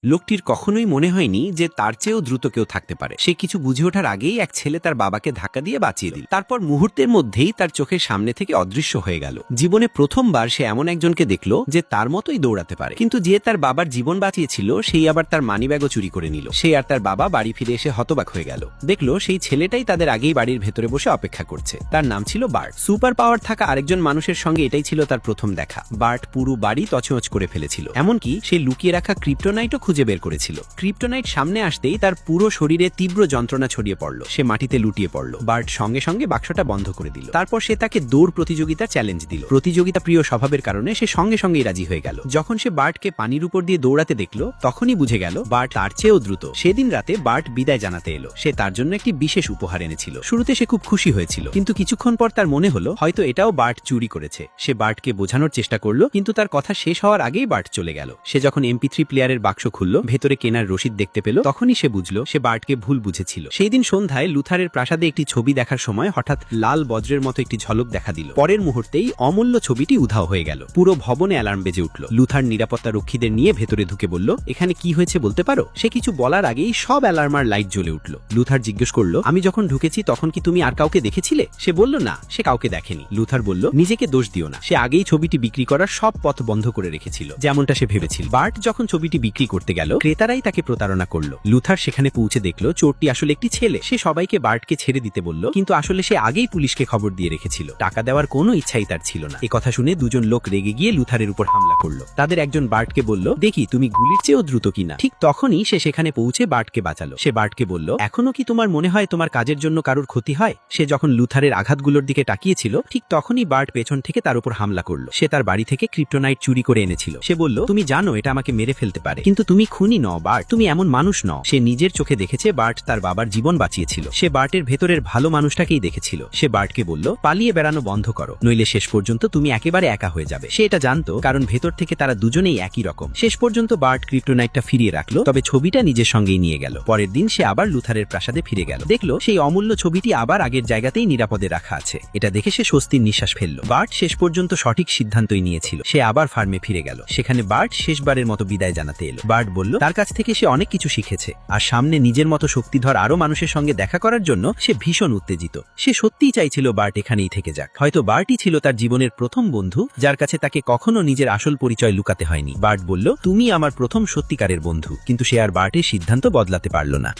লোকটির কখনোই মনে হয়নি যে তার চেয়েও দ্রুত কেউ থাকতে পারে। সে কিছু বুঝে ওঠার আগেই এক ছেলে তার বাবাকে ধাক্কা দিয়ে বাঁচিয়ে দিল। তারপর মুহূর্তের মধ্যেই তার চোখের সামনে থেকে অদৃশ্য হয়ে গেল। জীবনে প্রথমবার সে এমন একজনকে দেখল যে তার মতোই দৌড়াতে পারে, কিন্তু যে তার বাবার জীবন বাঁচিয়েছিল সেই আবার তার মানিব্যাগও চুরি করে নিল। সে আর তার বাবা বাড়ি ফিরে এসে হতবাক হয়ে গেল। দেখলো সেই ছেলেটাই তাদের আগেই বাড়ির ভেতরে বসে অপেক্ষা করছে। তার নাম ছিল বার্ট। সুপার পাওয়ার থাকা আরেকজন মানুষের সঙ্গে এটাই ছিল তার প্রথম দেখা। বার্ট পুরো বাড়ি তছনছ করে ফেলেছিল, এমনকি সে লুকিয়ে রাখা ক্রিপ্টোনাইটও খুঁজে বের করেছিল। ক্রিপ্টোনাইট সামনে আসতেই তার পুরো শরীরে তীব্র যন্ত্রণা ছড়িয়ে পড়ল। সে মাটিতে লুটিয়ে পড়ল। বার্ট সঙ্গে সঙ্গে বাক্সটা বন্ধ করে দিল। তারপর সে তাকে দৌড় প্রতিযোগিতার চ্যালেঞ্জ দিল। প্রতিযোগিতা প্রিয় স্বভাবের কারণে সে সঙ্গে সঙ্গেই রাজি হয়ে গেল। যখন সে বার্টকে পানির উপর দিয়ে দৌড়াতে দেখল তখনই বুঝে গেল বার্ট তার চেয়েও দ্রুত। সেদিন রাতে বার্ট বিদায় জানাতে এলো। সে তার জন্য একটি বিশেষ উপহার এনেছিল। শুরুতে সে খুব খুশি হয়েছিল, কিন্তু কিছুক্ষণ পর তার মনে হলো হয়তো এটাও বার্ট চুরি করেছে। সে বার্টকে বোঝানোর চেষ্টা করলো, কিন্তু তার কথা শেষ হওয়ার আগেই বার্ট চলে গেল। সে যখন MP3 প্লেয়ারের বাক্স খুলল, ভেতরে কেনার রসিদ দেখতে পেল, তখনই সে বুঝলো সে বার্টকে ভুল বুঝেছিল। সেই দিন সন্ধ্যায় লুথারের প্রাসাদে একটি ছবি দেখার সময় হঠাৎ লাল বজ্রের মতো একটি ঝলক দেখা দিল। পরের মুহূর্তেই অমূল্য ছবিটি উধাও হয়ে গেল। পুরো ভবনে অ্যালার্ম বেজে উঠল। লুথার নিরাপত্তা রক্ষীদের নিয়ে ভেতরে ঢুকে বলল, এখানে কি হয়েছে বলতে পারো? সে কিছু বলার আগেই সব অ্যালার্মার লাইট জ্বলে উঠল। লুথার জিজ্ঞেস করলো, আমি যখন ঢুকেছি তখন কি তুমি আর কাউকে দেখেছিলে? সে বলল, না, সে কাউকে দেখেনি। লুথার বলল, নিজেকে দোষ দিও না, সে আগেই ছবিটি বিক্রি করার সব পথ বন্ধ করে রেখেছিল, যেমনটা সে ভেবেছিল। বার্ট যখন ছবিটি বিক্রি করতে গেল, ক্রেতারাই তাকে প্রতারণা করলো। লুথার সেখানে পৌঁছে দেখলো চোরটি আসলে একটি ছেলে। সে সবাইকে বার্টকে ছেড়ে দিতে বলল, কিন্তু আসলে সে আগেই পুলিশকে খবর দিয়ে রেখেছিল। টাকা দেওয়ার কোনো ইচ্ছাই তার ছিল না। কথা শুনে দুজন লোক রেগে গিয়ে লুথারের উপর হামলা করলো। তাদের একজন বার্টকে বলল, দেখি তুমি গুলির চেয়েও দ্রুত কিনা। ঠিক তখনই সে সেখানে পৌঁছে বার্টকে বাঁচালো। সে বার্টকে বলল, এখনো কি তোমার মনে হয় তোমার কাজের জন্য কারোর ক্ষতি হয়? সে যখন লুথারের আঘাতগুলোর দিকে তাকিয়েছিল, ঠিক তখনই বার্ট পেছন থেকে তার উপর হামলা করলো। সে তার বাড়ি থেকে ক্রিপ্টোনাইট চুরি করে এনেছিল। সে বলল, তুমি জানো এটা আমাকে মেরে ফেলতে পারে, কিন্তু তুমি খুনি নও বার্ট, তুমি এমন মানুষ নও। সে নিজের চোখে দেখেছে বার্ট তার বাবার জীবন বাঁচিয়েছিল। সে বার্টের ভেতরের ভালো মানুষটাকেই দেখেছিল। সে বার্টকে বলল, পালিয়ে বেড়ানো বন্ধ করো, নইলে শেষ পর্যন্ত তুমি একেবারে একা হয়ে যাবে। সে এটা জানতো, কারণ ভেতর থেকে তারা দুজনেই একই রকম। শেষ পর্যন্ত বার্ট ক্রিপ্টোনাইটটা ফিরিয়ে রাখলো, তবে ছবিটা নিজের সঙ্গেই নিয়ে গেল। পরের দিন সে আবার লুথারের প্রাসাদে ফিরে গেল। দেখলো সেই অমূল্য ছবিটি আবার আগের জায়গাতেই নিরাপদে রাখা আছে। এটা দেখে সে স্বস্তির নিঃশ্বাস ফেলল। বার্ট শেষ পর্যন্ত সঠিক সিদ্ধান্তই নিয়েছিল। সে আবার ফার্মে ফিরে গেল। সেখানে বার্ট শেষবারের মতো বিদায় জানাতে এলো। বার্ট বলল, তার কাছ থেকে সে অনেক কিছু শিখেছে, আর সামনে নিজের মতো শক্তিধর আরো মানুষের সঙ্গে দেখা করার জন্য সে ভীষণ উত্তেজিত। সে সত্যিই চাইছিল বার্ট এখানেই থেকে যাক। হয়তো বার্টই ছিল তার জীবনের প্রথম বন্ধু, যার কাছে তাকে কখনো নিজের আসল পরিচয় লুকাতে হয়নি। বার্ট বলল, তুমি আমার প্রথম সত্যিকারের বন্ধু। কিন্তু সে আর বার্টের সিদ্ধান্ত বদলাতে পারল না।